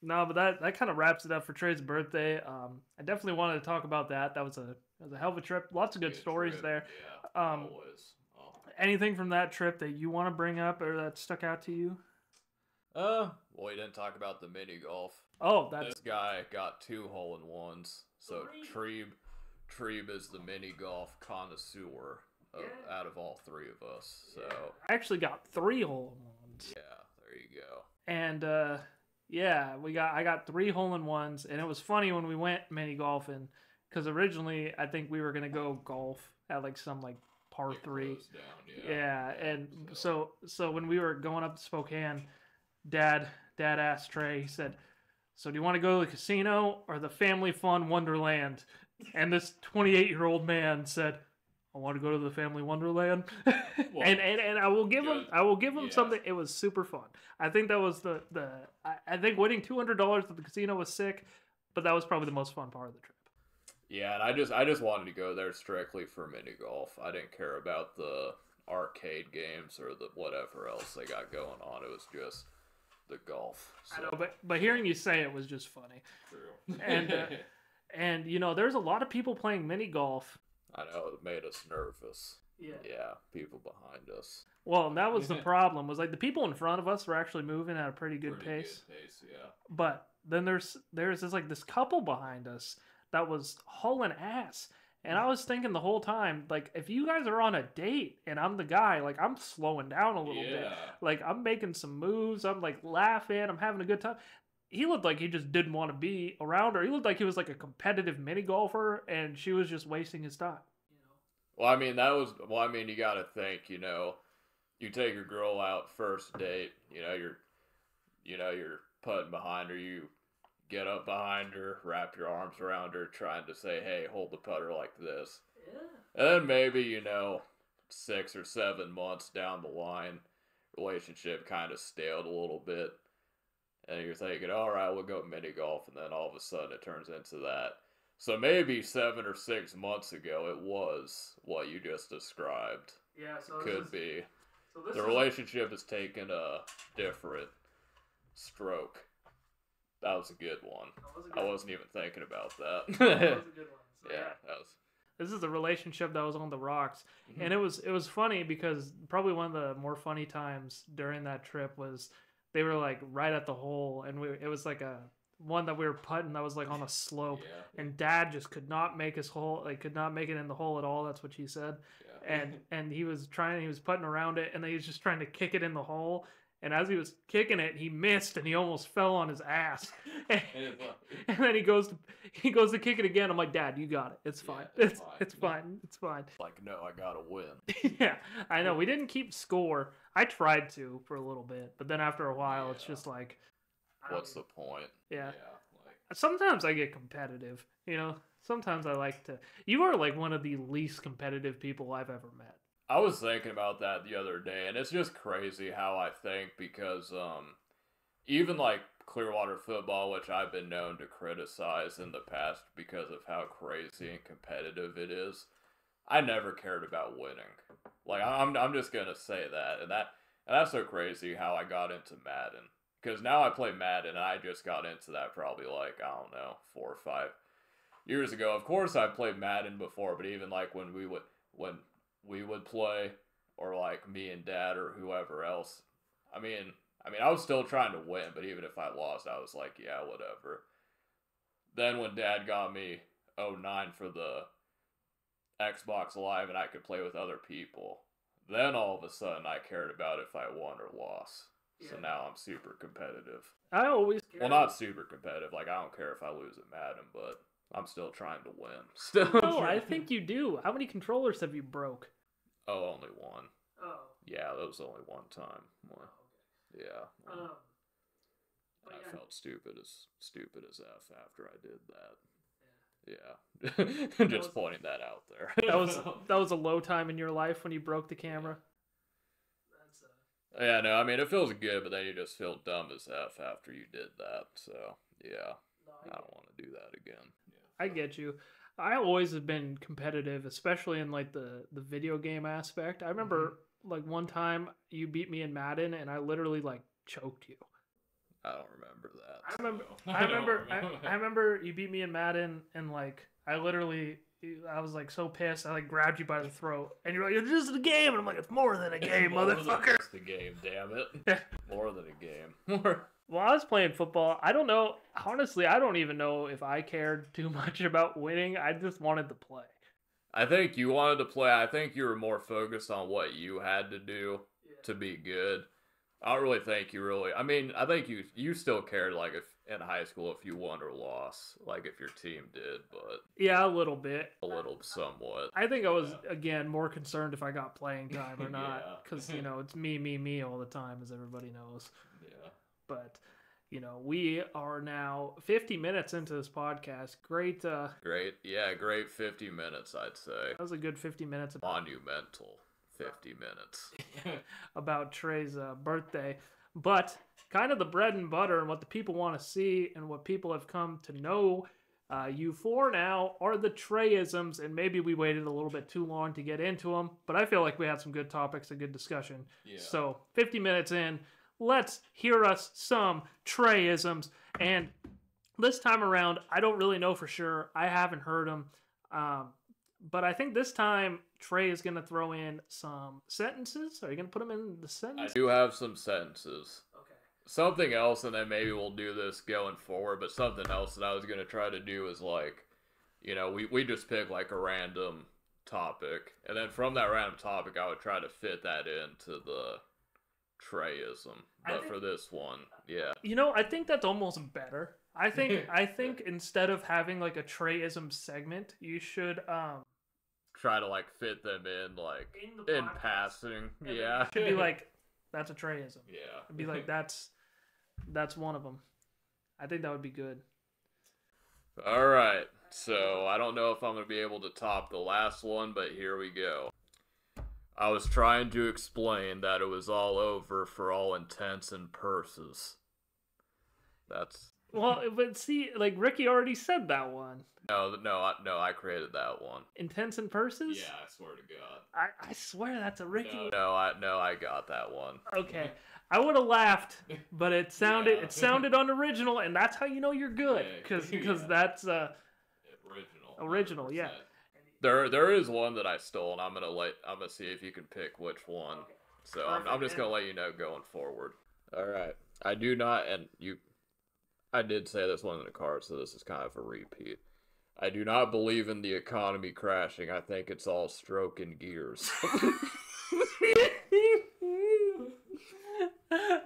No, but that kind of wraps it up for Trey's birthday. I definitely wanted to talk about that. That was a hell of a trip. Lots of good stories trip. there. Yeah, always. Anything from that trip that you want to bring up or that stuck out to you? Well, we didn't talk about the mini golf. Oh, that's... This guy got 2 hole-in-ones. So Treeb is the mini golf connoisseur out of all 3 of us. So I actually got 3 hole-in-ones. Yeah, there you go. And I got 3 hole-in-ones, and it was funny when we went mini golfing because originally I think we were gonna go golf at like some like par 3. Yeah, and so when we were going up to Spokane, Dad asked Trey. He said, "So do you want to go to the casino or the family fun Wonderland?" And this 28-year-old man said, "I want to go to the family Wonderland." Well, and I will give him something. It was super fun. I think that was I think winning $200 at the casino was sick, but that was probably the most fun part of the trip. Yeah, and I just wanted to go there strictly for mini golf. I didn't care about the arcade games or the whatever else they got going on. It was just the golf. So. I know, but hearing you say it was just funny. True. And you know, there's a lot of people playing mini golf. I know, it made us nervous. Yeah. Yeah, people behind us. Well, and that was the problem. Was like the people in front of us were actually moving at a pretty good pace. Yeah. But then there's this couple behind us that was hauling ass. And I was thinking the whole time, like, if you guys are on a date and I'm the guy, like, I'm slowing down a little bit. Like, I'm making some moves. I'm, like, laughing. I'm having a good time. He looked like he just didn't want to be around her. He looked like he was, like, a competitive mini golfer, and she was just wasting his time. Well, I mean, you got to think, you know, you take your girl out first date, you're putting behind her, you get up behind her, wrap your arms around her, trying to say, hey, hold the putter like this. Yeah. And then maybe, 6 or 7 months down the line, relationship kind of staled a little bit. And you're thinking, all right, we'll go mini golf. And then all of a sudden it turns into that. So maybe 7 or 6 months ago, it was what you just described. Yeah, so could be. So the relationship has taken a different stroke. That was a good one. I wasn't even thinking about that. That was a good one. So, yeah, that was. This is a relationship that was on the rocks, and it was funny because probably one of the more funny times during that trip was they were like right at the hole, and it was like a one that we were putting that was like on a slope, and Dad just could not make his hole, like could not make it in the hole at all. That's what she said, and he was putting around it, and then he was just trying to kick it in the hole. And as he was kicking it, he missed, and he almost fell on his ass. And then he goes to kick it again. I'm like, Dad, you got it. It's fine. It's fine. It's fine. Like, no, I gotta win. Yeah, I know. We didn't keep score. I tried to for a little bit, but then after a while, it's just like, what's the point? Yeah. Sometimes I get competitive. Sometimes I like to. You are like one of the least competitive people I've ever met. I was thinking about that the other day, and it's just crazy how I think because even like Clearwater football, which I've been known to criticize in the past because of how crazy and competitive it is, I never cared about winning. Like I'm just gonna say that, and that's so crazy how I got into Madden, because now I play Madden, and I just got into that probably like, I don't know, 4 or 5 years ago. Of course, I played Madden before, but even like when we would play, or like me and Dad or whoever else, I mean, I was still trying to win, but even if I lost, I was like, yeah, whatever. Then when Dad got me 09 for the Xbox Live and I could play with other people, then all of a sudden I cared about if I won or lost. Yeah. So now I'm super competitive. I always care. Well, not super competitive. Like, I don't care if I lose at Madden, but I'm still trying to win. No, I think you do. How many controllers have you broke? Oh, only one. Oh. Yeah, that was only one time. Well, okay. Yeah. I felt stupid as F after I did that. Yeah. Just pointing that out there. That was a low time in your life when you broke the camera. Yeah, no, I mean, it feels good, but then you just feel dumb as F after you did that. So, yeah. I don't want to do that again. Yeah. I get you. I always have been competitive, especially in like the video game aspect. I remember like one time you beat me in Madden, and I literally like choked you. I don't remember that. I remember you beat me in Madden, and like I was like so pissed. I like grabbed you by the throat, and you're like, "It's just a game," and I'm like, "It's more than a game, motherfucker." It's the game, damn it. More than a game. Well, I was playing football. I don't know. Honestly, I don't even know if I cared too much about winning. I just wanted to play. I think you wanted to play. I think you were more focused on what you had to do to be good. I don't really think you really... I mean, I think you still cared, like, if in high school if you won or lost, like, if your team did, but... Yeah, a little bit. A little, somewhat. I think I was, again, more concerned if I got playing time or not. Because, it's me all the time, as everybody knows. Yeah. But, we are now 50 minutes into this podcast. Great. Great 50 minutes, I'd say. That was a good 50 minutes. Monumental 50 minutes. About Trey's birthday. But kind of the bread and butter and what the people want to see and what people have come to know you for now are the Trayisms. And maybe we waited a little bit too long to get into them. But I feel like we had some good topics, a good discussion. Yeah. So 50 minutes in. let's hear us some Trayisms. And this time around, I don't really know for sure. I haven't heard them. But I think this time Trey is going to throw in some sentences. Are you going to put them in the sentence? I do have some sentences. Okay. Something else, and then maybe we'll do this going forward, but something else that I was going to try to do is like, you know, we just pick like a random topic, and then from that random topic, I would try to fit that into the Trayism. But for this one, yeah. You know, I think that's almost better. I think instead of having like a Trayism segment, you should try to like fit them in like in passing. Yeah. It should be like, that's a Trayism. Yeah. It'd be like that's one of them. I think that would be good. All right. So I don't know if I'm going to be able to top the last one, but here we go. I was trying to explain that it was all over for all intents and purposes. That's... Well, but see, like Ricky already said that one. No, I created that one. Intents and purses? Yeah, I swear to God. I swear that's a Ricky. No, I got that one. Okay. I would have laughed, but it sounded unoriginal, and that's how you know you're good, because that's original, yeah. There is one that I stole, and I'm gonna see if you can pick which one. Okay. So I'm just gonna let you know going forward. All right. I do not, and I did say this one in the car, so this is kind of a repeat. I do not believe in the economy crashing. I think it's all stroking gears.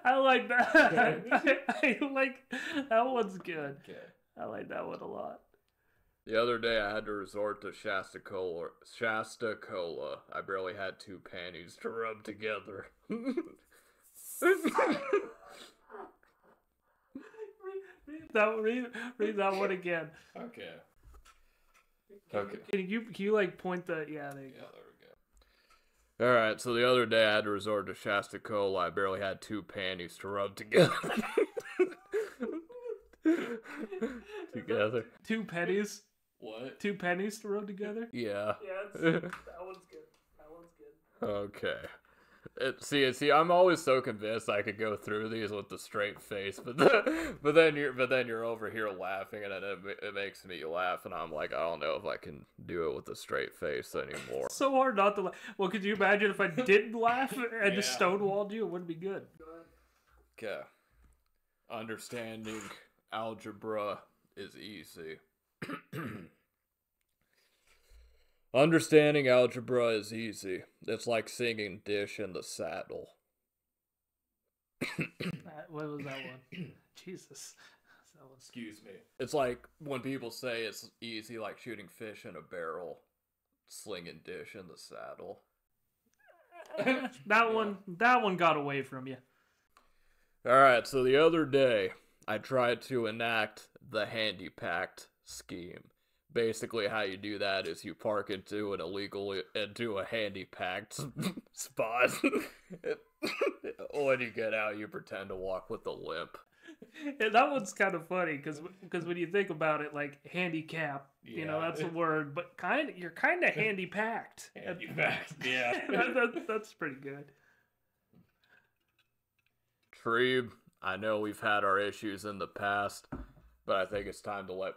I like that. I like that one's good. Okay. I like that one a lot. The other day I had to resort to Shasta Cola. I barely had 2 panties to rub together. Read that one again. Okay. Can you like point the... Yeah, there you go. There we go. Alright, so the other day I had to resort to Shasta Cola. I barely had 2 panties to rub together. Together. 2 pennies? What? 2 pennies to rub together? Yeah. Yeah, that one's good. That one's good. Okay. See, I'm always so convinced I could go through these with the straight face, but then you're over here laughing, and it makes me laugh, and I'm like, I don't know if I can do it with a straight face anymore. It's so hard not to laugh. Well, could you imagine if I didn't laugh and just stonewalled you? It wouldn't be good. Okay. Understanding algebra is easy. Understanding algebra is easy. It's like singing Dish in the Saddle. What was that one? Jesus. That one. Excuse me. It's like when people say it's easy, like shooting fish in a barrel, slinging Dish in the saddle. That one got away from you. Alright, so the other day, I tried to enact the handy-packed scheme. Basically, how you do that is you park into a handy-packed spot. When you get out, you pretend to walk with a limp. Yeah, that one's kind of funny because when you think about it, like handicap, you know, that's a word, but you're kind of handy-packed. Handy-packed, yeah. That's pretty good. Treeb, I know we've had our issues in the past, but I think it's time to let...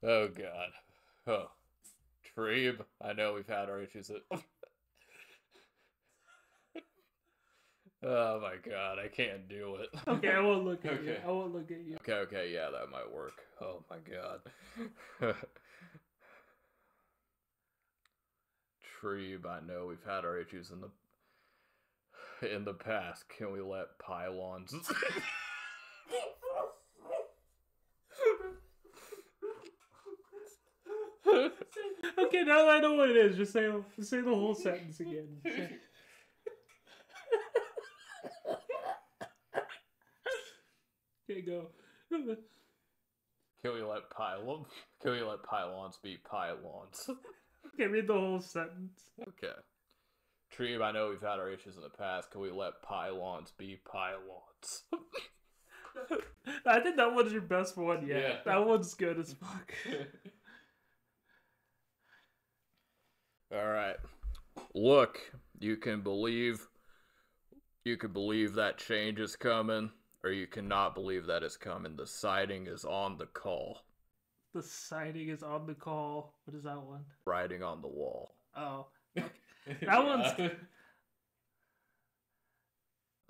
Oh, God. Oh. Treeb, I know we've had our issues. Oh, my God. I can't do it. Okay, I won't look at you. I won't look at you. Okay, yeah, that might work. Oh, my God. Treeb, I know we've had our issues in the past. Can we let pylons... Okay, now that I know what it is, just say the whole sentence again. Okay, go. Can we let pylons be pylons? Okay, read the whole sentence. Okay. Treeb, I know we've had our issues in the past. Can we let pylons be pylons? I think that one's your best one yet. Yeah. That one's good as fuck. Alright. Look, You can believe that change is coming, or you cannot believe that it's coming. The sighting is on the call. The sighting is on the call. What is that one? Writing on the wall. Oh. That one's...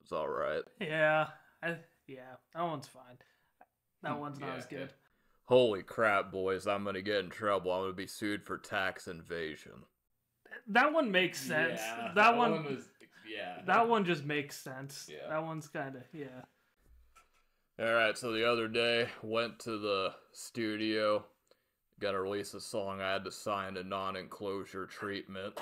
It's alright. Yeah. That one's fine. That one's not as good. Holy crap, boys. I'm going to get in trouble. I'm going to be sued for tax invasion. That one makes sense. Yeah, that one was... Yeah. That one just makes sense. Yeah. That one's kind of, Alright, so the other day, went to the studio, got to release a song, I had to sign a non-enclosure treatment.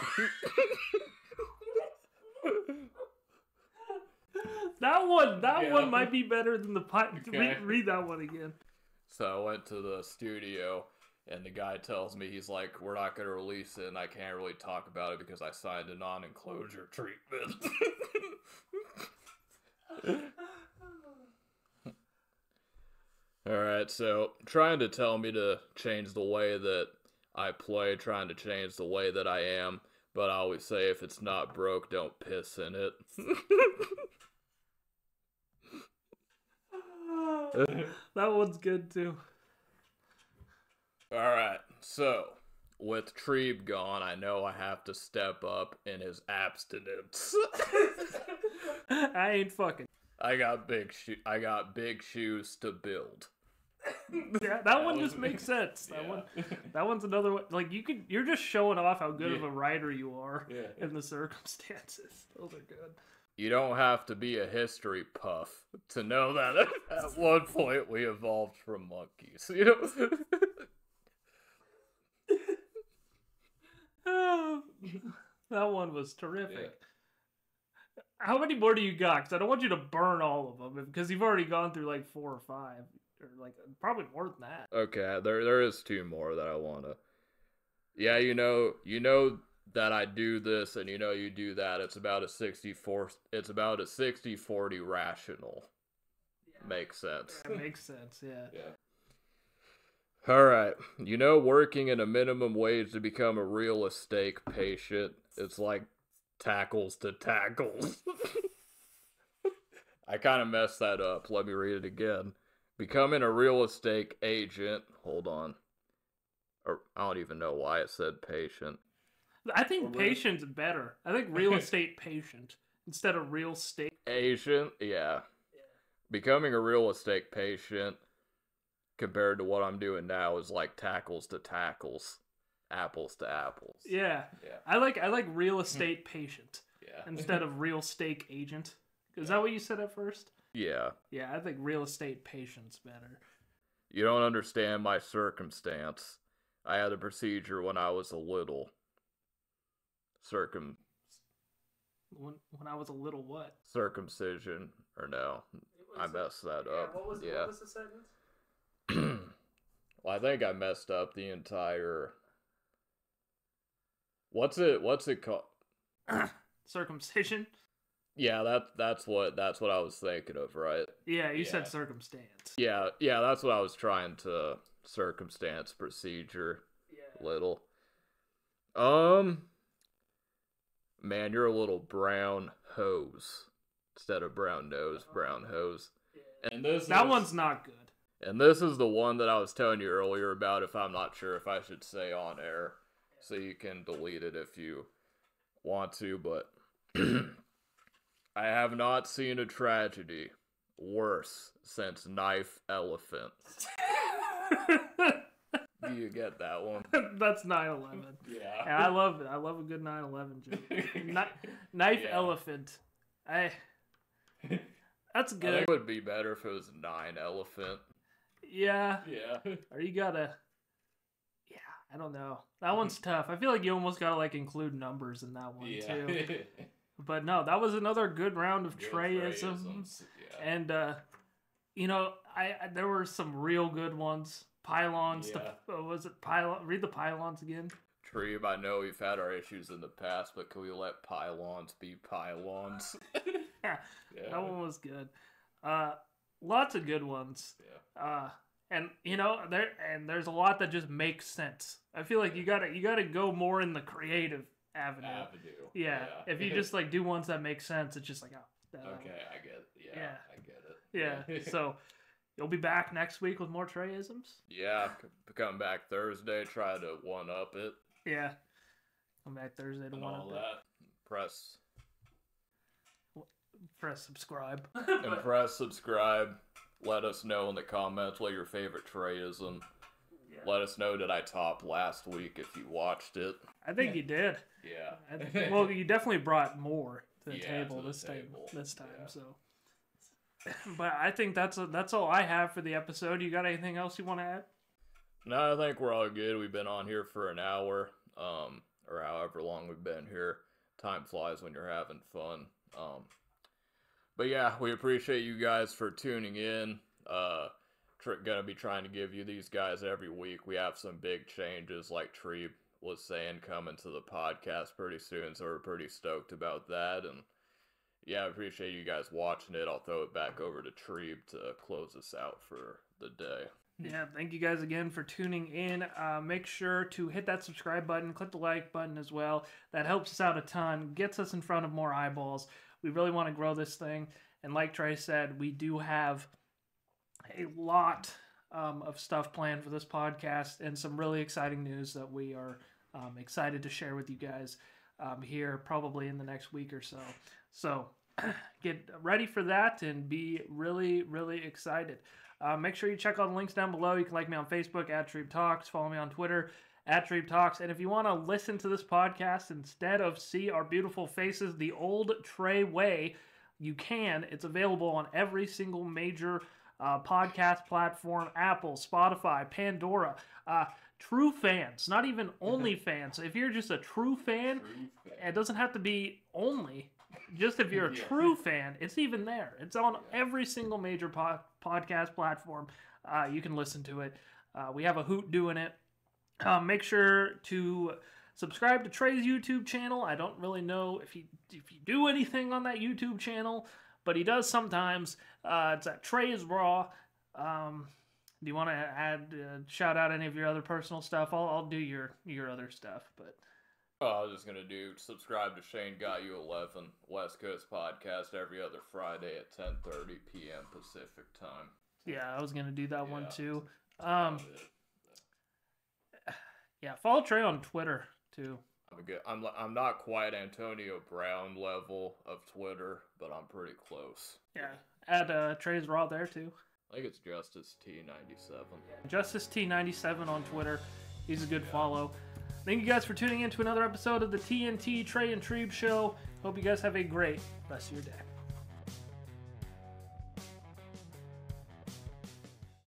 That one might be better than the okay. Read that one again. So I went to the studio, and the guy tells me, he's like, we're not going to release it, and I can't really talk about it because I signed a non-enclosure treatment. Alright, so trying to tell me to change the way that I play, trying to change the way that I am, but I always say if it's not broke, don't piss in it. That one's good too. Alright, so with Treeb gone, I know I have to step up in his abstinence. I ain't fucking. I got big shoes to build. Yeah, that one just makes sense. That one's another one. Like you're just showing off how good of a writer you are in the circumstances. Those are good. You don't have to be a history puff to know that at one point we evolved from monkeys. You know. That one was terrific. Yeah. How many more do you got? Because I don't want you to burn all of them because you've already gone through like 4 or 5. Or like probably more than that. Okay, there is 2 more that I wanna. Yeah, you know that I do this and you know you do that. It's about a 60-40 rational. Yeah. Makes sense. Yeah, makes sense, yeah. Alright. You know working in a minimum wage to become a real estate patient, it's like tackles to tackles. I kinda messed that up. Let me read it again. Becoming a real estate agent. Hold on. Or I don't even know why it said patient. I think patient's better. I think real estate patient instead of real estate agent. Yeah. Becoming a real estate patient compared to what I'm doing now is like tackles to tackles, apples to apples. Yeah. I like real estate patient. Instead of real estate agent. Is that what you said at first? Yeah. Yeah, I think real estate patient's better. You don't understand my circumstance. I had a procedure when I was a little. When I was a little what? Circumcision. Or no. I messed that up. What was the sentence? Well, I think I messed up the entire... What's it called? Circumcision? Yeah, that's what I was thinking of, right? Yeah, you said circumstance. Yeah, that's what I was trying to circumstance procedure. Yeah. Little. Man, you're a little brown hose. Instead of brown nose, brown hose. Yeah. And that one's not good. And this is the one that I was telling you earlier about if I'm not sure if I should say on air. So you can delete it if you want to, but I have not seen a tragedy worse since Knife Elephant. Do you get that one? That's 9/11. Yeah. And I love it. I love a good 9/11 joke. Knife Elephant. That's good. I think it would be better if it was 9 Elephant. Yeah. Or you gotta... Yeah, I don't know. That one's tough. I feel like you almost gotta like include numbers in that one too. But no, that was another good round of Trayisms. Yeah. And there were some real good ones. Pylons. Yeah. Was it pylon? Read the pylons again. Treeb, I know we've had our issues in the past, but can we let pylons be pylons? Yeah. That one was good. Lots of good ones. Yeah. And there's a lot that just makes sense. I feel like you gotta go more in the creative avenue. Avenue. Yeah. If you just like do ones that make sense, it's just like, oh. Okay, I get it. Yeah, I get it. Yeah. So you'll be back next week with more Trayisms? Yeah, come back Thursday, try to one-up it. Yeah. Come back Thursday to one-up it. Press subscribe. And press subscribe. Let us know in the comments what your favorite Trayism. Yeah. Let us know, did I top last week if you watched it? I think you did. Yeah. Well, you definitely brought more to the table this time. Yeah. So. But I think that's all I have for the episode. You got anything else you want to add? No, I think we're all good. We've been on here for an hour, or however long we've been here. Time flies when you're having fun. But yeah, we appreciate you guys for tuning in. Gonna be trying to give you these guys every week. We have some big changes, like Treeb was saying, coming to the podcast pretty soon, so we're pretty stoked about that. And yeah, I appreciate you guys watching it. I'll throw it back over to Treeb to close us out for the day. Yeah, thank you guys again for tuning in. Make sure to hit that subscribe button, click the like button as well. That helps us out a ton, gets us in front of more eyeballs. We really want to grow this thing. And like Trey said, we do have a lot of stuff planned for this podcast and some really exciting news that we are excited to share with you guys here probably in the next week or so. So get ready for that and be really, really excited. Make sure you check out the links down below. You can like me on Facebook, @Treeb Talks. Follow me on Twitter, @Treeb Talks. And if you want to listen to this podcast instead of see our beautiful faces the old Trey way, you can. It's available on every single major podcast platform: Apple, Spotify, Pandora. True fans, not even only fans. If you're just a true fan, it doesn't have to be only. Just if you're a true fan, it's even there. It's on every single major podcast platform. You can listen to it. We have a hoot doing it. Make sure to subscribe to Trey's YouTube channel. I don't really know if you do anything on that YouTube channel, but he does sometimes. It's at Trey's Raw. Do you want to add, shout out any of your other personal stuff? I'll do your other stuff, but. I was just going to do subscribe to Shane Got You 11 West Coast podcast every other Friday at 10:30 p.m. Pacific time. Yeah, I was going to do that one too. Yeah, follow Trey on Twitter too. I'm not quite Antonio Brown level of Twitter, but I'm pretty close. Yeah, add Trey's Raw there too. I think it's Justice T97. Justice T97 on Twitter. He's a good follow. Thank you guys for tuning in to another episode of the TNT Trey and Treeb Show. Hope you guys have a great rest of your day.